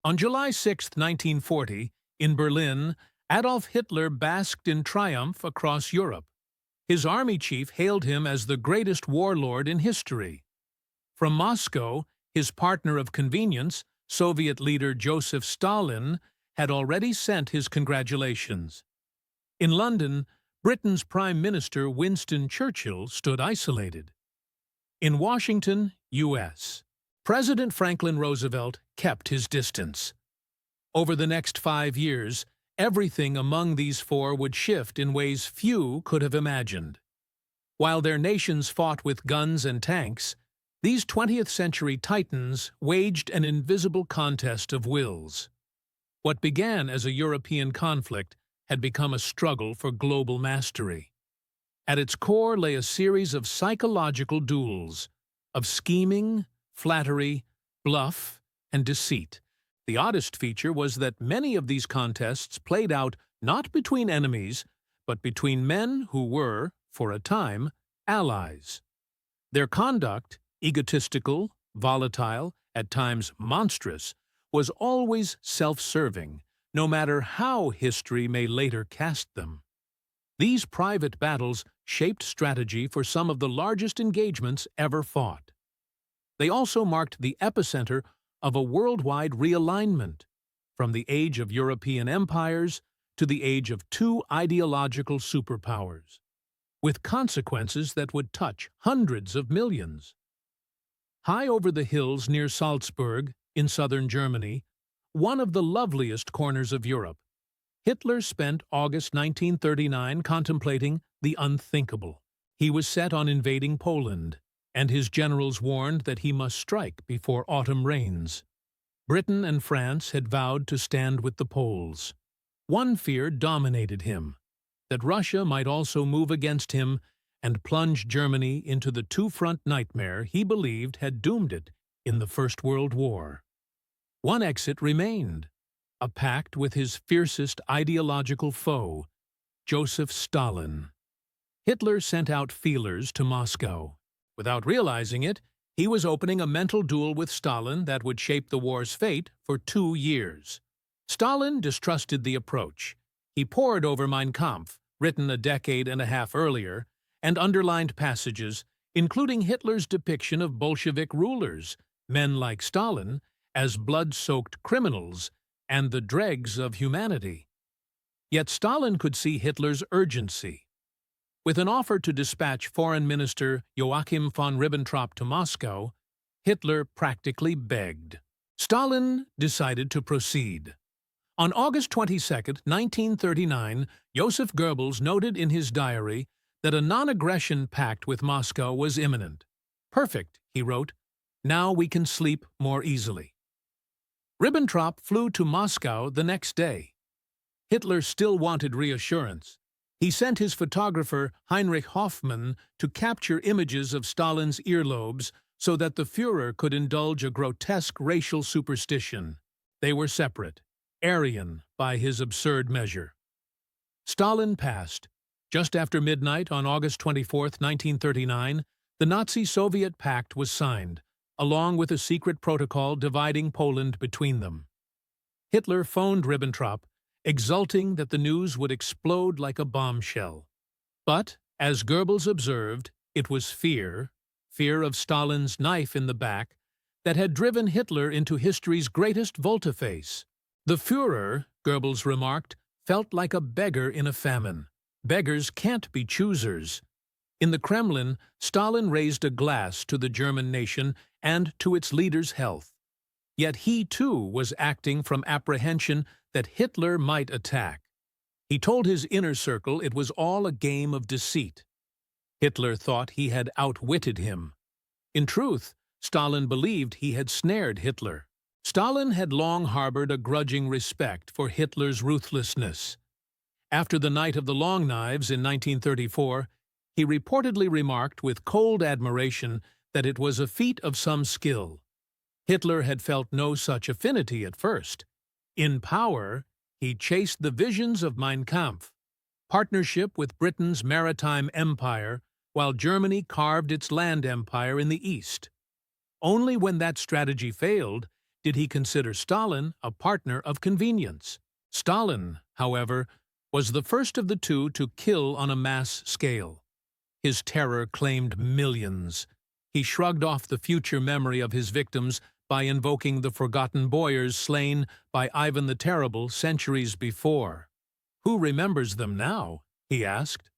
On July 6, 1940, in Berlin, Adolf Hitler basked in triumph across Europe. His army chief hailed him as the greatest warlord in history. From Moscow, his partner of convenience, Soviet leader Joseph Stalin, had already sent his congratulations. In London, Britain's Prime Minister Winston Churchill stood isolated. In Washington, U.S., President Franklin Roosevelt kept his distance. Over the next 5 years, everything among these four would shift in ways few could have imagined. While their nations fought with guns and tanks, these 20th-century titans waged an invisible contest of wills. What began as a European conflict had become a struggle for global mastery. At its core lay a series of psychological duels, of scheming, flattery, bluff, and deceit. The oddest feature was that many of these contests played out not between enemies, but between men who were, for a time, allies. Their conduct, egotistical, volatile, at times monstrous, was always self-serving, no matter how history may later cast them. These private battles shaped strategy for some of the largest engagements ever fought. They also marked the epicenter of a worldwide realignment, from the age of European empires to the age of two ideological superpowers, with consequences that would touch hundreds of millions. High over the hills near Salzburg, in southern Germany, one of the loveliest corners of Europe, Hitler spent August 1939 contemplating the unthinkable. He was set on invading Poland, and his generals warned that he must strike before autumn rains. Britain and France had vowed to stand with the Poles. One fear dominated him, that Russia might also move against him and plunge Germany into the two-front nightmare he believed had doomed it in the First World War. One exit remained, a pact with his fiercest ideological foe, Joseph Stalin. Hitler sent out feelers to Moscow. Without realizing it, he was opening a mental duel with Stalin that would shape the war's fate for 2 years. Stalin distrusted the approach. He pored over Mein Kampf, written a decade and a half earlier, and underlined passages, including Hitler's depiction of Bolshevik rulers, men like Stalin, as blood-soaked criminals and the dregs of humanity. Yet Stalin could see Hitler's urgency. With an offer to dispatch Foreign Minister Joachim von Ribbentrop to Moscow, Hitler practically begged. Stalin decided to proceed. On August 22, 1939, Joseph Goebbels noted in his diary that a non-aggression pact with Moscow was imminent. "Perfect," he wrote. "Now we can sleep more easily." Ribbentrop flew to Moscow the next day. Hitler still wanted reassurance. He sent his photographer Heinrich Hoffmann to capture images of Stalin's earlobes so that the Führer could indulge a grotesque racial superstition. They were separate, Aryan by his absurd measure. Stalin passed. Just after midnight on August 24, 1939, the Nazi-Soviet pact was signed, along with a secret protocol dividing Poland between them. Hitler phoned Ribbentrop, exulting that the news would explode like a bombshell. But, as Goebbels observed, it was fear of Stalin's knife in the back, that had driven Hitler into history's greatest volte-face. The Führer, Goebbels remarked, felt like a beggar in a famine. Beggars can't be choosers. In the Kremlin, Stalin raised a glass to the German nation and to its leader's health. Yet he, too, was acting from apprehension that Hitler might attack. He told his inner circle it was all a game of deceit. Hitler thought he had outwitted him. In truth, Stalin believed he had snared Hitler. Stalin had long harbored a grudging respect for Hitler's ruthlessness. After the Night of the Long Knives in 1934, he reportedly remarked with cold admiration that it was a feat of some skill. Hitler had felt no such affinity at first. In power, he chased the visions of Mein Kampf, partnership with Britain's maritime empire, while Germany carved its land empire in the east. Only when that strategy failed did he consider Stalin a partner of convenience. Stalin, however, was the first of the two to kill on a mass scale. His terror claimed millions. He shrugged off the future memory of his victims by invoking the forgotten boyars slain by Ivan the Terrible centuries before. "Who remembers them now?" he asked.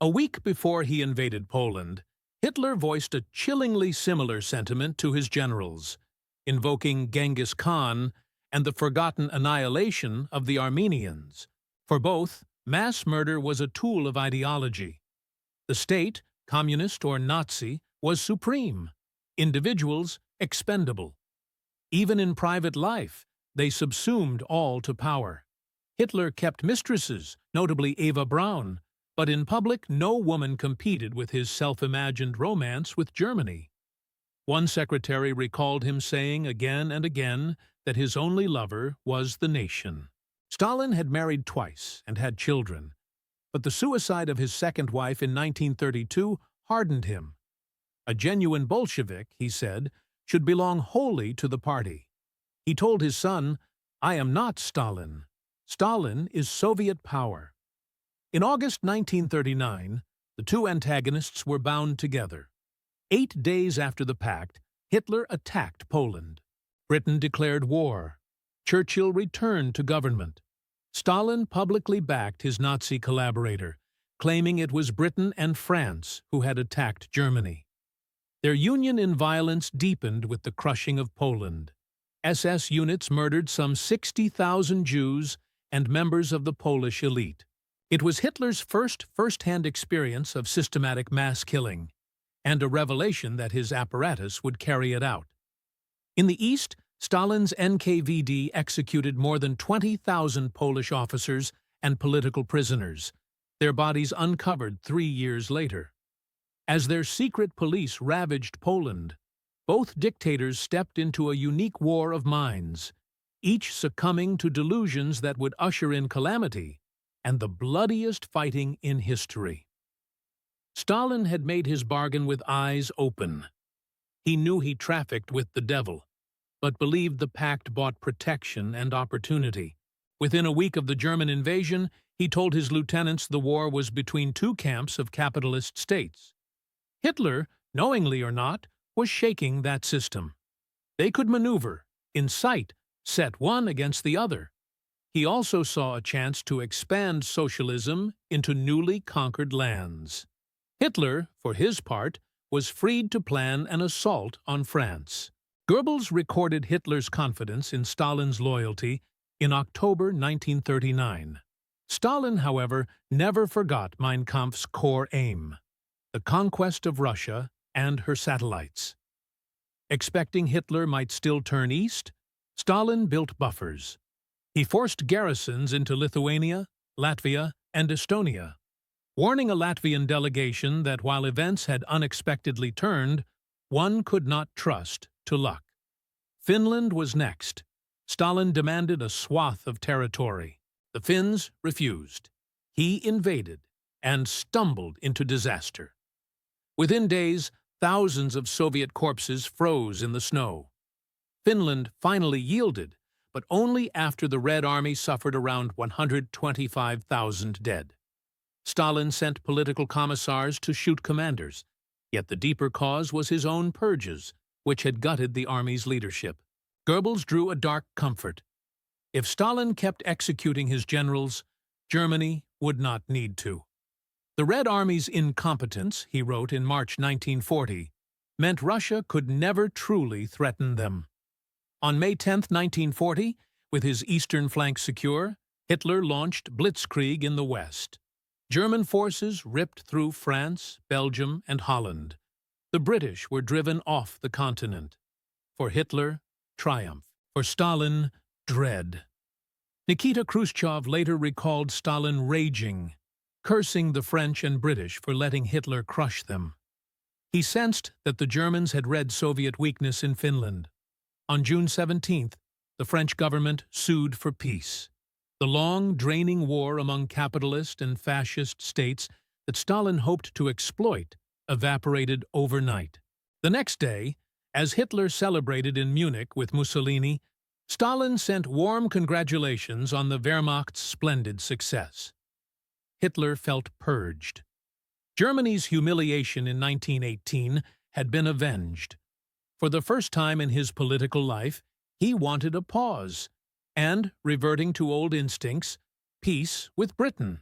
A week before he invaded Poland, Hitler voiced a chillingly similar sentiment to his generals, invoking Genghis Khan and the forgotten annihilation of the Armenians. For both, mass murder was a tool of ideology. The state, communist or Nazi, was supreme. Individuals, expendable. Even in private life, they subsumed all to power. Hitler kept mistresses, notably Eva Braun, but in public no woman competed with his self-imagined romance with Germany. One secretary recalled him saying again and again that his only lover was the nation. Stalin had married twice and had children, but the suicide of his second wife in 1932 hardened him. A genuine Bolshevik, he said, should belong wholly to the party. He told his son, "I am not Stalin. Stalin is Soviet power." In August 1939, the two antagonists were bound together. 8 days after the pact, Hitler attacked Poland. Britain declared war. Churchill returned to government. Stalin publicly backed his Nazi collaborator, claiming it was Britain and France who had attacked Germany. Their union in violence deepened with the crushing of Poland. SS units murdered some 60,000 Jews and members of the Polish elite. It was Hitler's first-hand experience of systematic mass killing, and a revelation that his apparatus would carry it out. In the East, Stalin's NKVD executed more than 20,000 Polish officers and political prisoners, their bodies uncovered 3 years later. As their secret police ravaged Poland, both dictators stepped into a unique war of minds, each succumbing to delusions that would usher in calamity and the bloodiest fighting in history. Stalin had made his bargain with eyes open. He knew he trafficked with the devil, but believed the pact bought protection and opportunity. Within a week of the German invasion, he told his lieutenants the war was between two camps of capitalist states. Hitler, knowingly or not, was shaking that system. They could maneuver, incite, set one against the other. He also saw a chance to expand socialism into newly conquered lands. Hitler, for his part, was freed to plan an assault on France. Goebbels recorded Hitler's confidence in Stalin's loyalty in October 1939. Stalin, however, never forgot Mein Kampf's core aim: the conquest of Russia and her satellites. Expecting Hitler might still turn east, Stalin built buffers. He forced garrisons into Lithuania, Latvia, and Estonia, warning a Latvian delegation that while events had unexpectedly turned, one could not trust to luck. Finland was next. Stalin demanded a swath of territory. The Finns refused. He invaded and stumbled into disaster. Within days, thousands of Soviet corpses froze in the snow. Finland finally yielded, but only after the Red Army suffered around 125,000 dead. Stalin sent political commissars to shoot commanders, yet the deeper cause was his own purges, which had gutted the army's leadership. Goebbels drew a dark comfort. If Stalin kept executing his generals, Germany would not need to. The Red Army's incompetence, he wrote in March 1940, meant Russia could never truly threaten them. On May 10, 1940, with his eastern flank secure, Hitler launched blitzkrieg in the west. German forces ripped through France, Belgium, and Holland. The British were driven off the continent. For Hitler, triumph. For Stalin, dread. Nikita Khrushchev later recalled Stalin raging, cursing the French and British for letting Hitler crush them. He sensed that the Germans had read Soviet weakness in Finland. On June 17th, the French government sued for peace. The long, draining war among capitalist and fascist states that Stalin hoped to exploit evaporated overnight. The next day, As Hitler celebrated in Munich with Mussolini, Stalin sent warm congratulations on the Wehrmacht's splendid success. Hitler felt purged. Germany's humiliation in 1918 had been avenged. For the first time in his political life, he wanted a pause, and, reverting to old instincts, peace with Britain.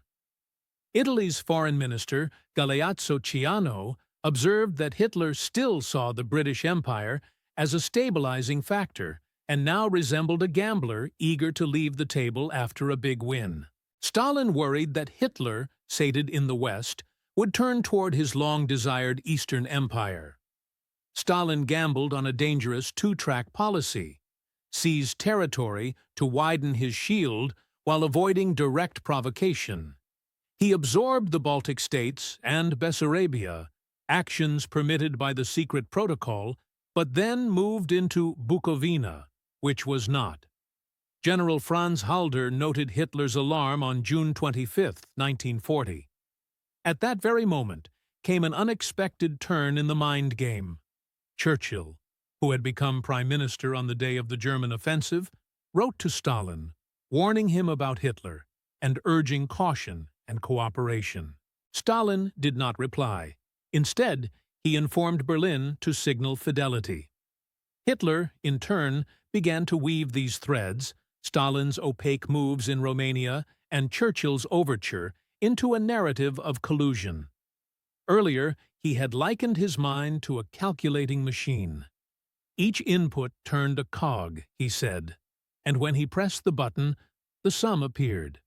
Italy's foreign minister, Galeazzo Ciano, observed that Hitler still saw the British Empire as a stabilizing factor and now resembled a gambler eager to leave the table after a big win. Stalin worried that Hitler, sated in the West, would turn toward his long-desired Eastern Empire. Stalin gambled on a dangerous two-track policy, seized territory to widen his shield while avoiding direct provocation. He absorbed the Baltic states and Bessarabia, actions permitted by the secret protocol, but then moved into Bukovina, which was not. General Franz Halder noted Hitler's alarm on June 25, 1940. At that very moment came an unexpected turn in the mind game. Churchill, who had become prime minister on the day of the German offensive, wrote to Stalin, warning him about Hitler and urging caution and cooperation. Stalin did not reply. Instead, he informed Berlin to signal fidelity. Hitler, in turn, began to weave these threads, Stalin's opaque moves in Romania and Churchill's overture, into a narrative of collusion. Earlier, he had likened his mind to a calculating machine. Each input turned a cog, he said, and when he pressed the button, the sum appeared.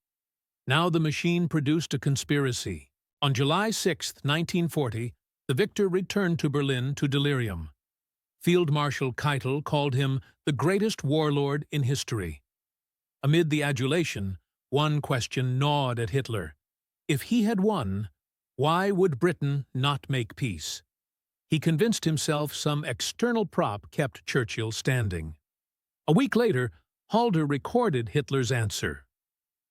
Now the machine produced a conspiracy. On July 6, 1940, the victor returned to Berlin to delirium. Field Marshal Keitel called him the greatest warlord in history. Amid the adulation, one question gnawed at Hitler. If he had won, why would Britain not make peace? He convinced himself some external prop kept Churchill standing. A week later, Halder recorded Hitler's answer.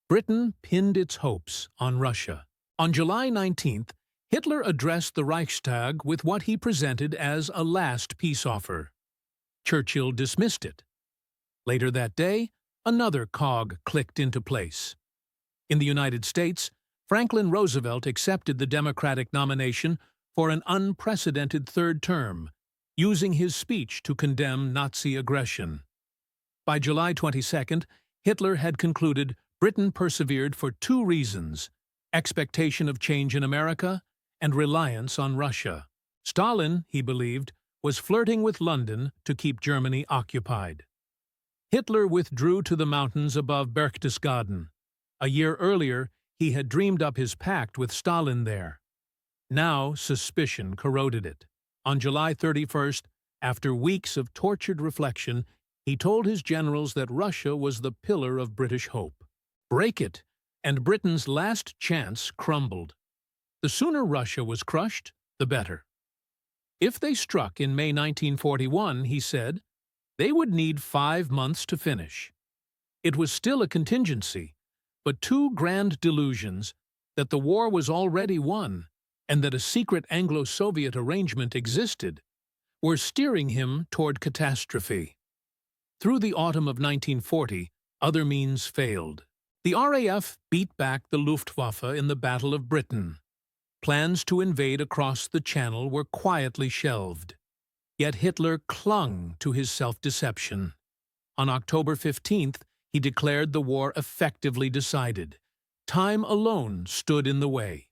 Britain pinned its hopes on Russia. On July 19th, Hitler addressed the Reichstag with what he presented as a last peace offer. Churchill dismissed it. Later that day, another cog clicked into place. In the United States, Franklin Roosevelt accepted the Democratic nomination for an unprecedented third term, using his speech to condemn Nazi aggression. By July 22nd, Hitler had concluded Britain persevered for two reasons: expectation of change in America and reliance on Russia. Stalin, he believed, was flirting with London to keep Germany occupied. Hitler withdrew to the mountains above Berchtesgaden. A year earlier, he had dreamed up his pact with Stalin there. Now suspicion corroded it. On July 31st, after weeks of tortured reflection, he told his generals that Russia was the pillar of British hope. Break it, and Britain's last chance crumbled. The sooner Russia was crushed, the better. If they struck in May 1941, he said, they would need 5 months to finish. It was still a contingency, but two grand delusions, that the war was already won and that a secret Anglo-Soviet arrangement existed, were steering him toward catastrophe. Through the autumn of 1940, other means failed. The RAF beat back the Luftwaffe in the Battle of Britain. Plans to invade across the Channel were quietly shelved. Yet Hitler clung to his self-deception. On October 15th, he declared the war effectively decided. Time alone stood in the way.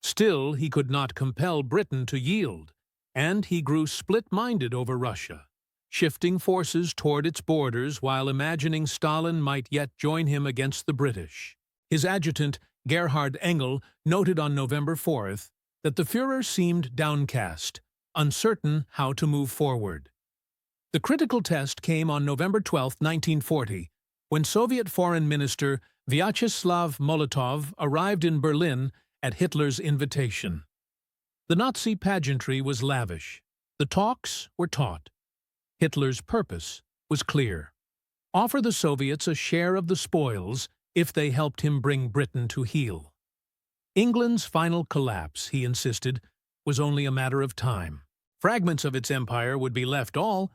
Still, he could not compel Britain to yield, and he grew split-minded over Russia, shifting forces toward its borders while imagining Stalin might yet join him against the British. His adjutant, Gerhard Engel, noted on November 4th that the Führer seemed downcast, uncertain how to move forward. The critical test came on November 12, 1940, when Soviet Foreign Minister Vyacheslav Molotov arrived in Berlin at Hitler's invitation. The Nazi pageantry was lavish. The talks were taut. Hitler's purpose was clear: offer the Soviets a share of the spoils if they helped him bring Britain to heel. England's final collapse, he insisted, was only a matter of time. Fragments of its empire would be left all